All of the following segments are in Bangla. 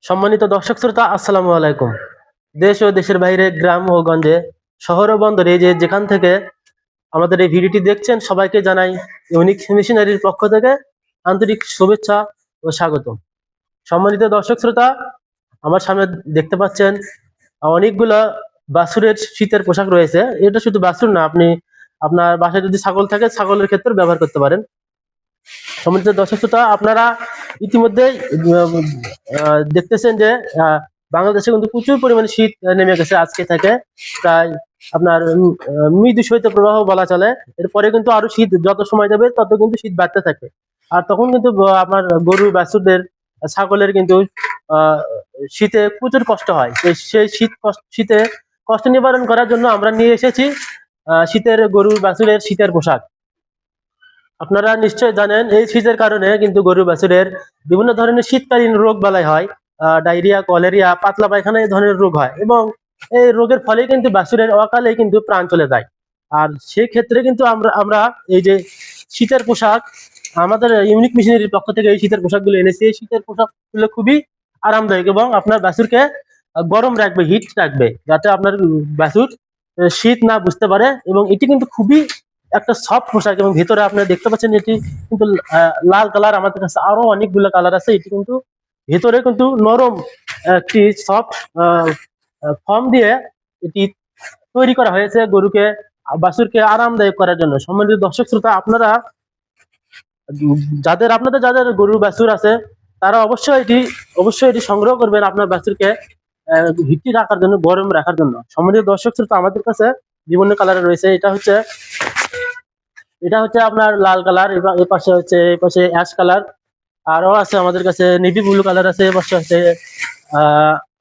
সম্মানিত দর্শক শ্রোতা, আসসালামু আলাইকুম। দেশ ও দেশের বাইরে, গ্রাম ও গঞ্জে, শহর ও বন্দরে যেখান থেকে আমাদের এই ভিডিওটি দেখছেন, সবাইকে জানাই ইউনিক মিশনারির পক্ষ থেকে আন্তরিক শুভেচ্ছা ও স্বাগত। সম্মানিত দর্শক শ্রোতা, আমার সামনে দেখতে পাচ্ছেন অনেকগুলো বাছুরের শীতের পোশাক রয়েছে। এটা শুধু বাছুর না, আপনি আপনার বাসায় যদি ছাগল থাকে ছাগলের ক্ষেত্রে ব্যবহার করতে পারেন। সম্মানিত দর্শক শ্রোতা, আপনারা ইতিমধ্যে দেখতেছেন যে বাংলাদেশে কিন্তু প্রচুর পরিমাণে শীত নেমে গেছে আজকে থেকে। প্রায় আপনার মৃদু শৈত্যপ্রবাহ বলা চলে। এরপরে কিন্তু আরো শীত যত সময় যাবে তত কিন্তু শীত বাড়তে থাকে। আর তখন কিন্তু আপনার গরু বাছুরদের, ছাগলের কিন্তু শীতে প্রচুর কষ্ট হয়। সেই শীতে কষ্ট নিবারণ করার জন্য আমরা নিয়ে এসেছি শীতের গরু বাছুরের শীতের পোশাক। আপনারা নিশ্চয় জানেন এই শীতের কারণে কিন্তু গরু বাছুরের বিভিন্ন ধরনের শীতকালীন রোগ বালাই হয়। ডায়রিয়া, কলেরিয়া, পাতলা পায়খানা এই ধরনের রোগ হয় এবং এই রোগের ফলে কিন্তু বাছুরের অকালে কিন্তু প্রাণ চলে যায়। আর সেই ক্ষেত্রে কিন্তু আমরা এই যে শীতের পোশাক, আমাদের ইউনিক মিশনারির পক্ষ থেকে এই শীতের পোশাকগুলো এনেছি। এই শীতের পোশাকগুলো খুবই আরামদায়ক এবং আপনার বাছুরকে গরম রাখবে, হিট রাখবে, যাতে আপনার বাছুর শীত না বুঝতে পারে। এবং এটি কিন্তু খুবই একটা সফট পোশাক এবং ভিতরে আপনারা দেখতে পাচ্ছেন এটি কিন্তু লাল কালার। আমাদের কাছে আরো অনেকগুলো কালার আছে। এটি কিন্তু ভেতরে কিন্তু নরম একটি সফট ফর্ম দিয়ে এটি তৈরি করা হয়েছে গরুকে, বাছুরকে আরামদায়ক করার জন্য। সম্মানিত দর্শক শ্রোতা, আপনারা যাদের গরু বাছুর আছে তারা অবশ্যই এটি সংগ্রহ করবেন আপনার বাছুরকে হিটি রাখার জন্য, গরম রাখার জন্য। সম্মানিত দর্শক শ্রোতা, আমাদের কাছে বিভিন্ন কালার রয়েছে। এটা হচ্ছে আপনার লাল কালার, এই পাশে অ্যাশ কালার, আরো আছে আমাদের কাছে নেভি ব্লু কালার আছে, এর পাশে আছে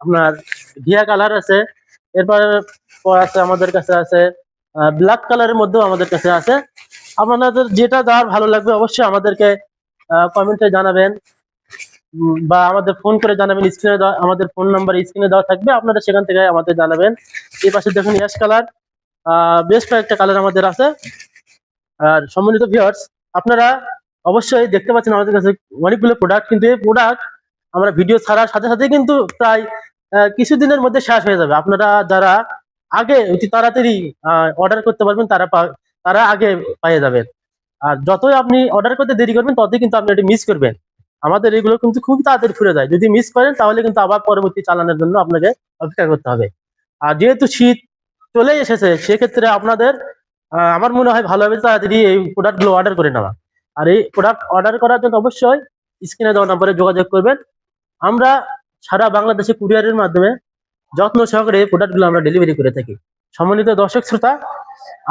আপনার ঘিয়া কালার আছে, এরপর আছে আমাদের কাছে আছে ব্ল্যাক কালারের মধ্যেও আমাদের কাছে আছে। আপনাদের যেটা যার ভালো লাগবে অবশ্যই আমাদেরকে কমেন্টে জানাবেন বা আমাদের ফোন করে জানাবেন। স্ক্রিনে দেওয়া আমাদের ফোন নাম্বার স্ক্রিনে দেওয়া থাকবে, আপনারা সেখান থেকে আমাদের জানাবেন। এই পাশে দেখুন অ্যাশ কালার, বেশ কয়েকটা কালার আমাদের আছে। আর সম্মানিত ভিউয়ার্স, আপনারা অবশ্যই দেখতে পাচ্ছেন আমাদের কাছে অনেকগুলো প্রোডাক্ট, কিন্তু এই প্রোডাক্ট আমরা ভিডিও ছাড়ার সাথে সাথে কিন্তু প্রায় কিছুদিনের মধ্যে শেষ হয়ে যাবে। আপনারা যারা আগে অতি তাড়াতাড়ি অর্ডার করতে পারবেন তারা আগে পেয়ে যাবেন। আর যতই আপনি অর্ডার করতে দেরি করবেন ততই কিন্তু আপনি এটি মিস করবেন। আমাদের এগুলো কিন্তু খুব তাড়াতাড়ি ফুরে যায়। যদি মিস করেন তাহলে কিন্তু আবার পরবর্তী চালানোর জন্য আপনাকে অপেক্ষা করতে হবে। আর যেহেতু শীত চলে এসেছে, সেক্ষেত্রে আপনাদের আমার মনে হয় ভালো হবে তাড়াতাড়ি এই প্রোডাক্টগুলো অর্ডার করে নেওয়া। আর এই প্রোডাক্ট অর্ডার করার জন্য অবশ্যই স্ক্রিনে দেওয়া নম্বরে যোগাযোগ করবেন। আমরা সারা বাংলাদেশে কুরিয়ারের মাধ্যমে যত্ন সহকারে এই প্রোডাক্টগুলো আমরা ডেলিভারি করে থাকি। সম্মানিত দর্শক শ্রোতা,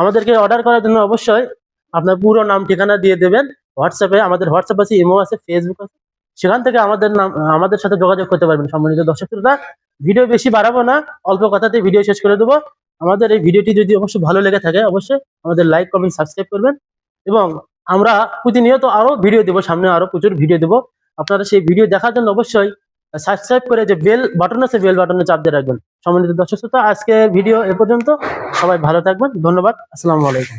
আমাদেরকে অর্ডার করার জন্য অবশ্যই আপনার পুরো নাম ঠিকানা দিয়ে দেবেন হোয়াটসঅ্যাপে। আমাদের হোয়াটসঅ্যাপ আছে, ইমো আছে, ফেসবুক আছে, সেখান থেকে আমাদের সাথে যোগাযোগ করতে পারবেন। সম্মানিত দর্শক শ্রোতা, ভিডিও বেশি বাড়াবো না, অল্প কথাতে ভিডিও শেষ করে দেবো। আমাদের এই ভিডিওটি যদি অবশ্যই ভালো লেগে থাকে অবশ্যই আমাদের লাইক, কমেন্ট, সাবস্ক্রাইব করবেন। এবং আমরা প্রতিনিয়ত আরো ভিডিও দেবো, সামনে আরো প্রচুর ভিডিও দেবো। আপনারা সেই ভিডিও দেখার জন্য অবশ্যই সাবস্ক্রাইব করে যে বেল বাটন আছে, বেল বাটনে চাপ দিয়ে রাখবেন। সম্মানিত দর্শক শ্রোতা, আজকে ভিডিও এ পর্যন্ত। সবাই ভালো থাকবেন, ধন্যবাদ, আসসালামু আলাইকুম।